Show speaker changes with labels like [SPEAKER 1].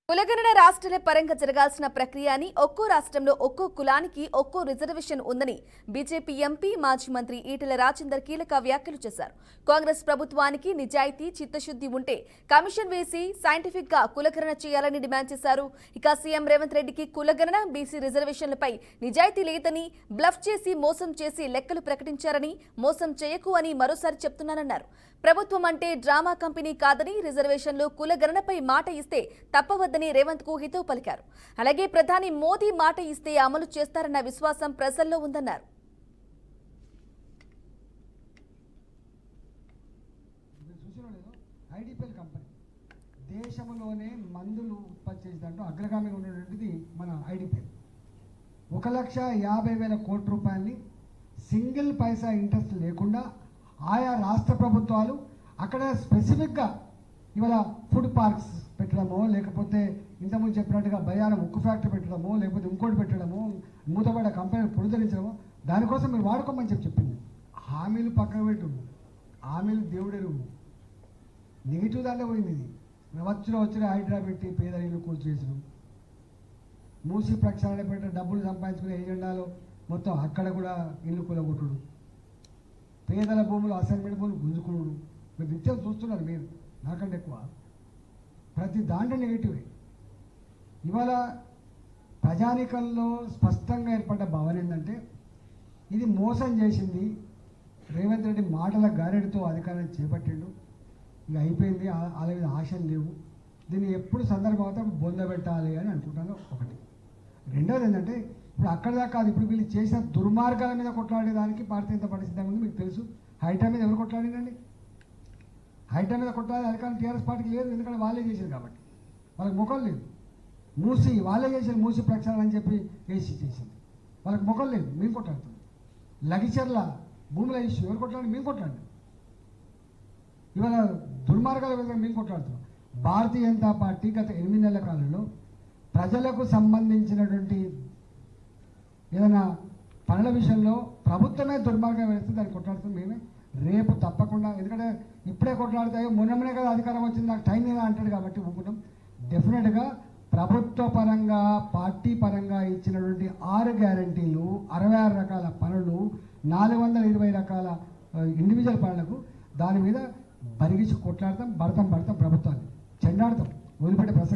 [SPEAKER 1] కులగణన రాష్ట్రాల పరంగా జరగాల్సిన ప్రక్రియ అని ఒక్కో రాష్ట్రంలో ఒక్కో కులానికి ఒక్కో రిజర్వేషన్ ఉందని బీజేపీ ఎంపీ మాజీ మంత్రి ఈటెల రాజేందర్ కీలక వ్యాఖ్యలు చేశారు. కాంగ్రెస్ ప్రభుత్వానికి నిజాయితీ చిత్తశుద్ధి ఉంటే కమిషన్ వేసి సైంటిఫిక్ గా కులగణన చేయాలని డిమాండ్ చేశారు. ఇక సీఎం రేవంత్ రెడ్డికి కులగణన బీసీ రిజర్వేషన్లపై నిజాయితీ లేదని బ్లఫ్ చేసి మోసం చేసి లెక్కలు ప్రకటించారని మోసం చేయకు అని మరోసారి చెప్తున్నానన్నారు. ప్రభుత్వం అంటే డ్రామా కంపెనీ కాదని రిజర్వేషన్లు కులగణనపై మాట ఇస్తే తప్పవద్దని రేవంత్ కు హితవు పలికారు. అలాగే ప్రధాని మోదీ మాట ఇస్తే అమలు చేస్తారన్న విశ్వాసం ప్రజల్లో ఉందన్నారు.
[SPEAKER 2] దేశంలోనే మందులు ఉత్పత్తి చేసేదాంట్లో అగ్రగామిగా ఉన్నటువంటిది మన ఐడిపిఎల్. 1,50,000 కోట్ల రూపాయలని సింగిల్ పైసా ఇంట్రెస్ట్ లేకుండా ఆయా రాష్ట్ర ప్రభుత్వాలు అక్కడ స్పెసిఫిక్గా ఇవాళ ఫుడ్ పార్క్స్ పెట్టడమో, లేకపోతే ఇంతకుముందు చెప్పినట్టుగా బయారం ఉక్కు ఫ్యాక్టరీ పెట్టడమో, లేకపోతే ఇంకోటి పెట్టడమో, మూతపడ్డ కంపెనీలు పునరుద్ధరించడమో, దానికోసం మీరు వాడుకోమని చెప్పింది. హామీలు పక్కన పెట్టు, హామీలు దేవుడెరు, నెగిటివ్ దాంట్లో పోయింది. ఇది వచ్చిన హైడ్రా పెట్టి పేదరిల్లు కూల్చేసారు. మూసి ప్రక్షాళన పెట్టి డబ్బులు సంపాదించుకునే ఏజెండాలో మొత్తం అక్కడ కూడా ఇల్లు కూలగొట్టుడు, పేదల భూములు అసైన్మెంట్ భూములు గుంజుకున్నాడు. మీరు నిత్యం చూస్తున్నారు, మీరు నాకంటే ఎక్కువ. ప్రతి దాంట్లో నెగిటివే. ఇవాళ ప్రజానికంలో స్పష్టంగా ఏర్పడ్డ భావన ఏంటంటే ఇది మోసం చేసింది. రేవంత్ రెడ్డి మాటల గారెడితో అధికారాన్ని చేపట్టిండు, ఇక అయిపోయింది, వాళ్ళ మీద ఆశలు లేవు, దీన్ని ఎప్పుడు సందర్భం అవుతా బొందబెట్టాలి అని అనుకుంటాను. ఒకటి. రెండోది ఏంటంటే ఇప్పుడు అక్కడ దాకా కాదు, ఇప్పుడు వీళ్ళు చేసిన దుర్మార్గాల మీద కొట్లాడేదానికి భారతీయ జనతా పార్టీ సిద్ధంగా ఉంది. మీకు తెలుసు హైడ్రా మీద ఎవరు కొట్లాడిందండి? హైడ్రా మీద కొట్లాడే అధికారం టీఆర్ఎస్ పార్టీకి లేదు, ఎందుకంటే వాళ్ళే చేశారు కాబట్టి. వాళ్ళకి ముఖం లేదు. మూసి వాళ్ళే చేశారు, మూసి ప్రక్షాళన అని చెప్పి వేసి చేసింది. వాళ్ళకి ముఖం లేదు, మేము కొట్లాడుతున్నాం. లగిచర్ల భూముల ఇష్యూ ఎవరు కొట్లాడి? మేము కొట్లాడి. ఇవాళ దుర్మార్గాల మీద మేము కొట్లాడుతున్నాం. భారతీయ జనతా పార్టీ గత 8 నెలల కాలంలో ప్రజలకు సంబంధించినటువంటి ఏదైనా పనుల విషయంలో ప్రభుత్వమే దుర్మార్గం వేస్తే దాన్ని కొట్లాడుతుంది మేమే. రేపు తప్పకుండా, ఎందుకంటే ఇప్పుడే కొట్లాడతాయో మొన్ననే కదా అధికారం వచ్చింది, నాకు టైం లేదా అంటాడు కాబట్టి ఊపుకుంటాం. డెఫినెట్గా ప్రభుత్వ పరంగా పార్టీ పరంగా ఇచ్చినటువంటి 6 గ్యారంటీలు, 66 రకాల పనులు, 420 రకాల ఇండివిజువల్ పనులకు దాని మీద బరిగించి కొట్లాడతాం, భడతాం ప్రభుత్వాన్ని చెండాడతాం, వదిలిపెట్టే ప్రసక్తి